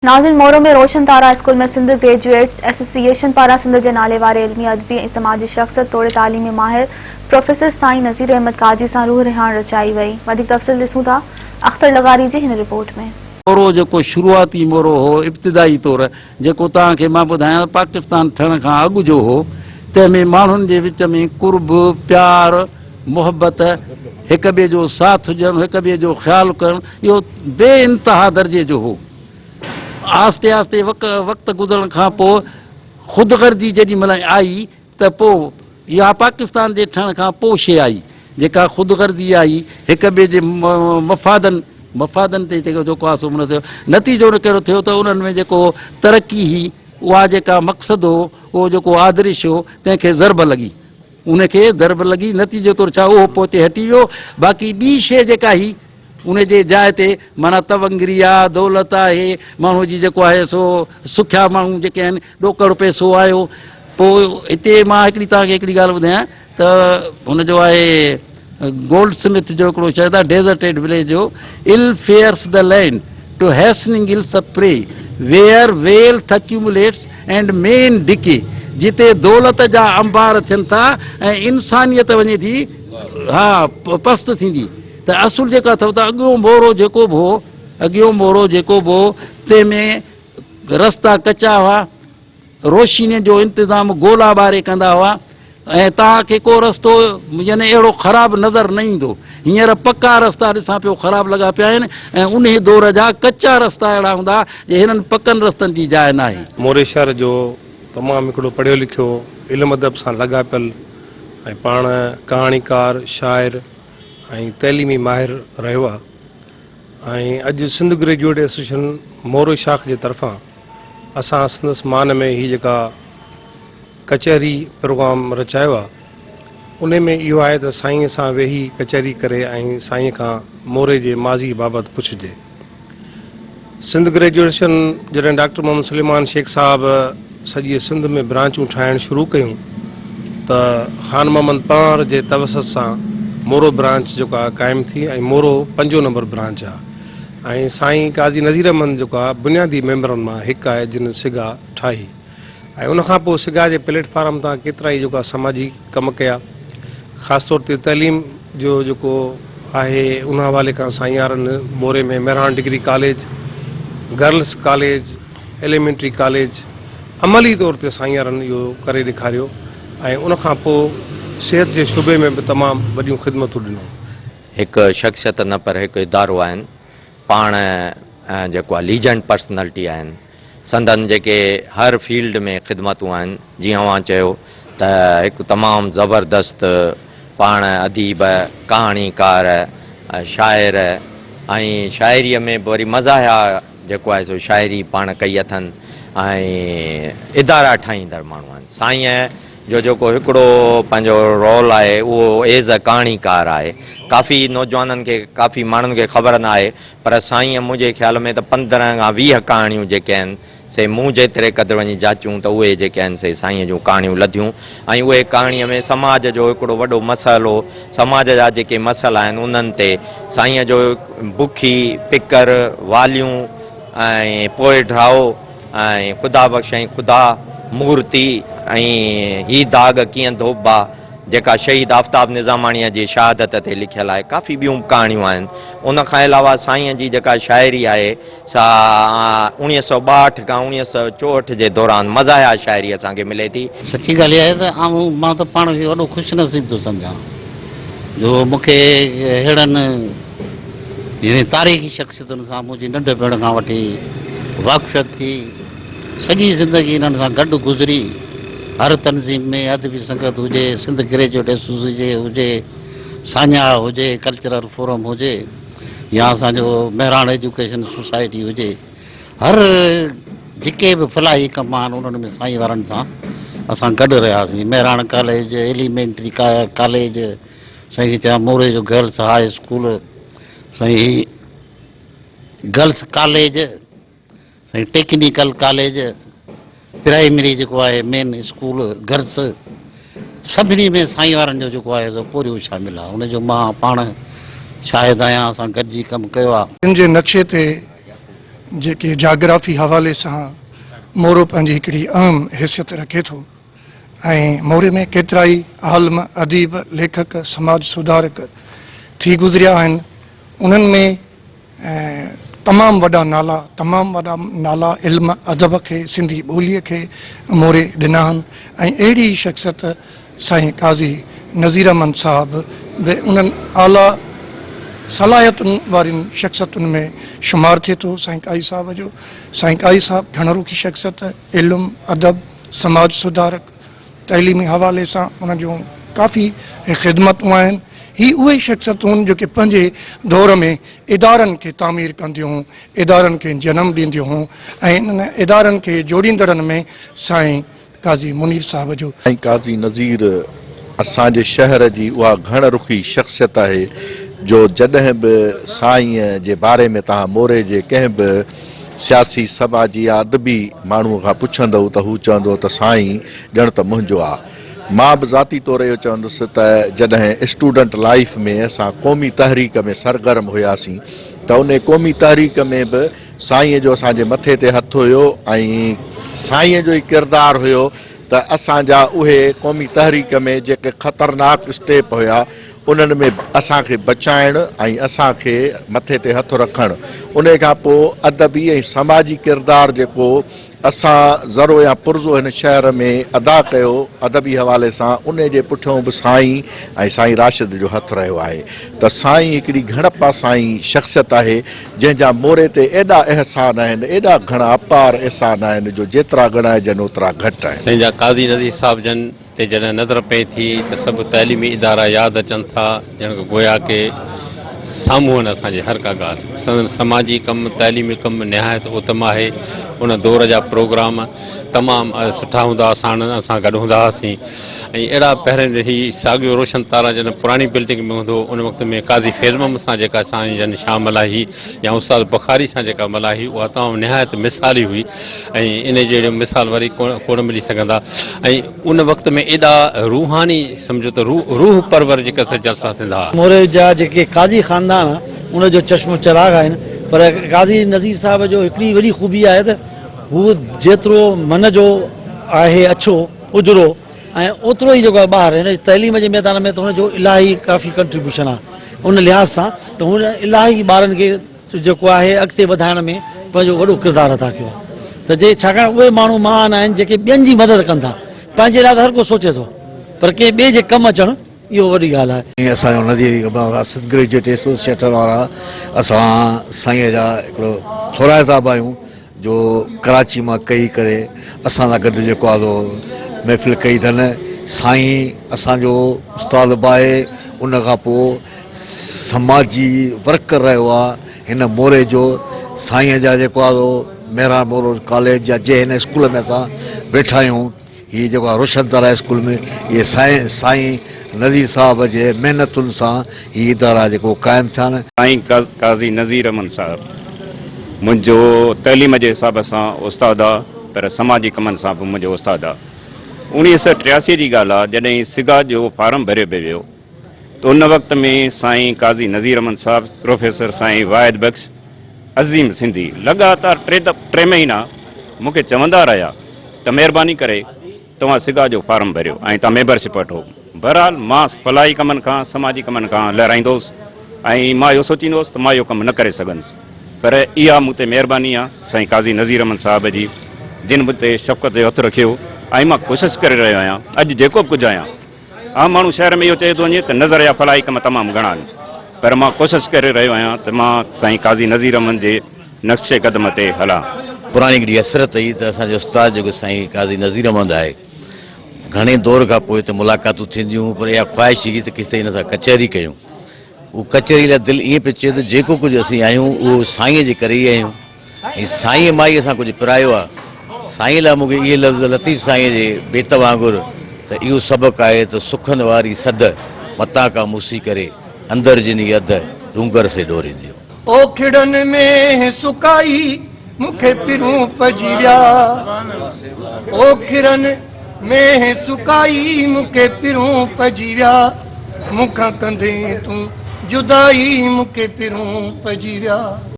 नाज़रीन, मोरो में रोशन तारा स्कूल में सिंध ग्रेजुएट्स एसोसिएशन पारा सिंध के नाले वारे इल्मी अदबी ऐं समाजी शख्सियत तोड़े तालीमी माहिर प्रोफेसर साईं नज़ीर अहमद काज़ी सां रूह रिहाण रचाई वई। वधीक तफ़सील ॾिसूं था अख्तर लगारी जी हिन रिपोर्ट में। मोरो जो शुरुआती मोरो हो इब्तिदाई तौर जो तव्हांखे मां ॿुधायां पाकिस्तान ठहण खां अॻु जो हो, तंहिंमें माण्हुनि जे विच में कुर्ब प्यार मोहब्बत हिक ॿिए जो साथ ॾियणु हिक ॿिए जो ख़्यालु करणु इहो बेइंतिहा दर्जे जो हो। आस्ते आस्ते वक़्तु गुज़रण खां पोइ ख़ुदगर्जी जेॾी महिल आई त पोइ इहा पाकिस्तान जे ठहण खां पोइ शइ आई जेका ख़ुदगर्जी आई हिक ॿिए जे मफ़ादनि ते जेको आहे सो मन थियो। नतीजो कहिड़ो थियो त उन्हनि में जेको तरक़ी हुई उहा जेका मक़सदु हो उहो जेको आदर्श हो तंहिंखे ज़रब लॻी, उनखे ज़रब लॻी। नतीजो तौरु छा उहो पोइ ते हटी वियो। बाक़ी ॿी शइ जेका ही उन जे जाइ ते माना तवंगरी आहे, दौलत आहे, माण्हू जी जेको आहे सो सुखिया माण्हू जेके आहिनि ॾोकड़ पैसो आयो। पोइ हिते मां तव्हांखे हिकिड़ी ॻाल्हि ॿुधायां त हुनजो आहे गोल्ड स्मिथ जो हिकिड़ो शब्द आहे डेज़र्टेड विलेज जो, ill fares the land to hastening ills prey where wealth accumulates and men decay. जिते दौलत जा अंबार थियनि था ऐं इंसानियत वञे थी पस्त थींदी। त असुल जेका अथव त अॻियो मोरो जेको बि हो तंहिंमें रस्ता कचा हुआ, रोशनी जो इंतज़ाम गोला ॿारे कंदा हुआ ऐं तव्हांखे को रस्तो यानी अहिड़ो ख़राबु नज़र न ईंदो। हींअर पका रस्ता ॾिसां पियो ख़राबु लॻा पिया आहिनि ऐं उन दौर जा कचा रस्ता अहिड़ा हूंदा जे हिननि पकनि रस्तनि जी जाइ न आहे। मोरे शहर जो तमामु हिकिड़ो पढ़ियो लिखियो इल्मु अदब सां लॻापियल ऐं पाण कहाणीकार शाइर ऐं तइलीमी माहिर रहियो आहे। ऐं अॼु सिंध ग्रेजुएट एसोसिएशन मोरो शाख जे तरफ़ां असां संदसि मान में हीअ जेका कचहरी प्रोग्राम रचायो आहे उन में इहो आहे त साईं सां वेही कचहरी करे ऐं साईं खां मोरे जे माज़ी बाबति पुछिजे। सिंध ग्रेजुएशन जॾहिं डॉक्टर मोहम्मद सुलेमान शेख साहब सॼी सिंध में ब्रांचूं ठाहिणु शुरू कयूं त ख़ान मोहम्मद पार जे तवसत सां मोरो ब्रांच जेको आहे क़ाइमु थी ऐं मोरो 5 नंबर ब्रांच आहे। ऐं साईं काज़ी नज़ीर अहमद जेको आहे बुनियादी मेंबरनि मां हिकु आहे जिन सिगा ठाही ऐं उनखां पोइ सिगा जे प्लेटफार्म तां केतिरा ई जेको आहे समाजी कम कया। ख़ासि तौर ते तइलीम जो जेको आहे उन हवाले खां साईं यारनि मोरे में Mehran degree college, girls college, elementary college अमली तौर ते साईं यारनि इहो करे ॾेखारियो ऐं उनखां पोइ सिहत जे शूबे में बि तमामु वॾियूं ख़िदमतूं ॾिनूं। हिकु शख़्सियत न पर हिकु इदारो आहिनि, पाण जेको आहे लीजेंड पर्सनैलिटी आहिनि। संदन जेके हर फील्ड में ख़िदमतूं आहिनि, जीअं अवां चयो त हिकु तमामु ज़बरदस्त पाण अदीब, कहाणीकार, शाइर ऐं शाइरीअ में बि वरी मज़ाहिया जेको आहे सो शाइरी पाण कई अथनि ऐं इदारा ठाहींदड़ माण्हू आहिनि। साईं जो जेको हिकिड़ो पंहिंजो रोल आहे उहो एज़ अ कहाणीकार आहे। काफ़ी नौजवाननि खे काफ़ी माण्हुनि खे ख़बर न आहे पर साईं मुंहिंजे ख़्याल में त 15 खां 20 कहाणियूं जेके आहिनि से मूं जेतिरे क़दुरु वञी जाचूं त उहे जेके आहिनि से साईं जूं कहाणियूं लधियूं ऐं उहे कहाणीअ में समाज जो हिकिड़ो वॾो मसइलो, समाज जा जेके मसइला आहिनि उन्हनि ते साईं जो बुखी पिकर वालियूं ऐं पोइ ड्राओ ऐं ख़ुदा बख़्शई ख़ुदा मूर्ति ऐं ही दाग़ कीअं धोबा जेका शहीद आफ़ताब निज़ामाणीअ जी शहादत ते लिखियलु आहे। काफ़ी ॿियूं कहाणियूं आहिनि। उनखां अलावा साईं जी जेका शाइरी आहे सा 1962 खां 1964 जे दौरान मज़ाहिया शाइरी असांखे मिले थी। सची ॻाल्हि आहे त मां त पाण खे वॾो ख़ुशि नसीब थो सम्झां जो मूंखे अहिड़नि यानी तारीख़ी शख़्सियतुनि सां मुंहिंजी नंढपण खां वठी वाक़फ़ियत थी। सॼी ज़िंदगी इन्हनि सां गॾु गुज़री। हर तनज़ीम में अदबी संगत हुजे, सिंध ग्रेजुएट एसोसिएशन हुजे, सान्या हुजे, कल्चरल फोरम हुजे या असांजो मेहरान एजुकेशन सोसाइटी हुजे, हर जेके बि फलाही कम आहिनि उन्हनि में साईं वारनि सां असां गॾु रहियासीं। मेहरान कॉलेज, एलिमेंट्री कॉलेज, साईं चया मोरे जो गर्ल्स हाई स्कूल, साईं गर्ल्स कॉलेज, साईं टेक्निकल कॉलेज, प्राइमरी जेको आहे मेन स्कूल गर्ल्स, सभिनी में साईं वारनि जो जेको आहे सो पूरियूं शामिल आहे। उनजो मां पाण शाहिद आहियां, असां गॾिजी कमु कयो आहे। इन जे नक्शे ते जेके जाग्राफी हवाले सां मोरो पंहिंजी हिकिड़ी अहम हैसियत रखे थो ऐं मोरे में केतिरा ई आलम अदीब लेखक समाज सुधारक थी गुज़रिया आहिनि। उन्हनि में तमामु वॾा नाला इल्म अदब खे सिंधी ॿोलीअ खे मोरे ॾिना आहिनि ऐं अहिड़ी शख़्सियत साईं काज़ी नज़ीर अहमद साहब बि उन्हनि आला सलाहियतुनि वारियुनि शख़्सियतुनि में शुमारु थिए थो। साईं काई साहब घणरुखी शख़्सियत, इल्म अदब, समाज सुधारक, तइलीमी हवाले सां उन जूं काफ़ी ख़िदमतूं आहिनि। ही उहे शख़्सियतूं आहिनि जेके पंहिंजे दौर में इदारनि खे तामीर कंदियूं हुयूं, इदारनि खे जनमु ॾींदियूं हुयूं ऐं इन इदारनि खे जोड़ींदड़नि में साईं काज़ी मुनीर साहब जो। साईं काज़ी नज़ीर असांजे शहर जी उहा घणरुखी शख़्सियत आहे जो जॾहिं बि साईं जे बारे में तव्हां मोरे जे कंहिं बि सियासी समाजी या अदबी माण्हूअ खां पुछंदव त हू चवंदो त साईं ॼण त मुंहिंजो आहे। मां बि ज़ाती तौर इहो चवंदुसि त जॾहिं स्टूडेंट लाइफ में असां क़ौमी तहरीक में सरगर्म हुयासीं त उन क़ौमी तहरीक में बि साईंअ जो असांजे मथे ते हथु हुयो ऐं साईंअ जो ई किरदारु हुयो त असांजा उहे क़ौमी तहरीक में जेके ख़तरनाक स्टेप हुया उन्हनि में असांखे बचाइण ऐं असांखे मथे ते हथु रखणु। उन खां पोइ अदबी ऐं समाजी किरदारु जेको असां ज़रो या पुरज़ो हिन शहर में अदा कयो अदबी हवाले सां, उन जे पुठियों बि साईं ऐं साईं राशिद जो हथु रहियो आहे। त साईं हिकिड़ी घणपा साईं शख़्सियत आहे जंहिंजा मोरे ते एॾा अहसान आहिनि, एॾा घणा अपार अहसान आहिनि जो जेतिरा ॻणाइजनि ओतिरा घटि आहिनि। पंहिंजा काज़ी नज़ीर साहब जन ते जॾहिं नज़र पए थी त सभु तइलीमी इदारा यादि अचनि था, ॼण गोया के साम्हूं आहिनि असांजे हर का ॻाल्हि। समाजी कमु, तइलीमी कमु निहायत उत्तम आहे। उन दौर जा प्रोग्राम तमामु सुठा हूंदा, असां गॾु हूंदा हुआसीं ऐं अहिड़ा पहिरें ही साॻियो रोशन तारा जॾहिं पुराणी बिल्डिंग में हूंदो उन वक़्त में काज़ी फेज़मम सां जेका साईं जन शाम मल्हाई या उस्ताद बुखारी सां जेका मल्हाई उहा तमामु निहायत मिसाली हुई ऐं इन जहिड़ी मिसाल वरी कोन मिली सघंदा। ऐं उन वक़्त में एॾा रूहानी सम्झो त रूह परवर जेका जलसा थींदा हुआ। मोरे जा जेके काज़ी ख़ानदान आहे उनजो चश्मो चिराग आहिनि, पर काज़ी नज़ीर साहब जो हिकिड़ी वॾी ख़ूबी आहे त हू जेतिरो मन जो आहे अछो उजरो ऐं ओतिरो ई जेको आहे ॿाहिरि हिन तइलीम जे मैदान में त हुनजो इलाही काफ़ी कंट्रीब्यूशन आहे। उन लिहाज़ सां त हुन इलाही ॿारनि खे जेको आहे अॻिते वधाइण में पंहिंजो वॾो किरदारु अदा कयो आहे। त जे छाकाणि उहे माण्हू महान आहिनि जेके ॿियनि जी मदद कनि था, पंहिंजे लाइ त हर को सोचे थो पर कंहिं ॿिए जे कमु अचणु इहो वॾी ॻाल्हि आहे। असांजो नज़ीर ग्रेजुएट एसोसिएशन वारा असां साईं जा हिकिड़ो थोरा किताब आहियूं जो कराची मां कई करे असां सां गॾु जेको आहे महफ़िल कई अथनि। साईं असांजो उस्ताद बि आहे, उन खां पोइ समाजी वर्कर रहियो आहे हिन मोरे जो। साईं जा जेको आहे मेहरा मोरो कॉलेज या जंहिं हिन स्कूल में असां वेठा आहियूं, हीअ जेको आहे रोशन तारा स्कूल में इहे साईं नज़ीर साहब जे महिनतुनि सां हीअ इदारा जेको क़ाइमु थिया आहिनि। साईं काज़ी नज़ीर अहमद साहब मुंहिंजो तइलीम जे हिसाब सां उस्ताद आहे, पर समाजी कमनि सां बि मुंहिंजो उस्ताद आहे। 1983 जी ॻाल्हि आहे जॾहिं सिगा जो फार्म भरियो पियो वियो त उन वक़्त में साईं काज़ी नज़ीर अहमद साहब, प्रोफेसर साईं वाहिद बख़्श, अज़ीम सिंधी लॻातार 3 महीना मूंखे चवंदा रहिया त महिरबानी करे तव्हां सिगा जो फार्म भरियो ऐं तव्हां मेंबरशिप वठो। बहरहाल मां फलाही कमनि खां, समाजी कमनि खां लहराईंदुसि ऐं मां इहो सोचींदुसि त मां इहो कमु न करे सघंदुसि, पर इहा मूं ते महिरबानी आहे साईं काज़ी नज़ीर अहमद साहब जी, जिन मूं ते शफ़क़त जो हथु रखियो ऐं मां कोशिशि करे रहियो आहियां। अॼु जेको बि कुझु आहियां, आम माण्हू शहर में इहो चए थो वञे त नज़र या फलाही कम तमामु घणा आहिनि, पर मां कोशिशि करे रहियो आहियां त मां साईं काज़ी नज़ीर अहमद जे नक्शे कदम ते हलां। पुराणी हिकिड़ी असरत हुई त असांजो उस्ताद जेको साईं काज़ी नज़ीर अहमद आहे, घणे दौर खां पोइ त मुलाक़ातूं थींदियूं, पर इहा ख़्वाहिश हुई त किथे हिन सां कचहरी कयूं। उहो कचहरी लाइ दिलि ईअं पियो चए त जेको कुझु असीं आहियूं उहो साईं जे करे ई आहियूं ऐं साईं मां ई असां कुझु पिरायो आहे। साईं लाइ मूंखे इहे लफ़्ज़ लतीफ़ साईं जे बेत वांगुरु त इहो सबक़ु आहे त सुखनि वारी सद मता का मूसी करे अंदरि जिनी अध डूंगर से डोरींदियूं। ओखिड़नि में सुकाई मूंखे पिरूं पजी विया, ओखिड़नि में सुकाई मूंखे पिरूं पजी विया, मूंखां कंदे तूं जुदाई मूंखे पिरूं पजी विया।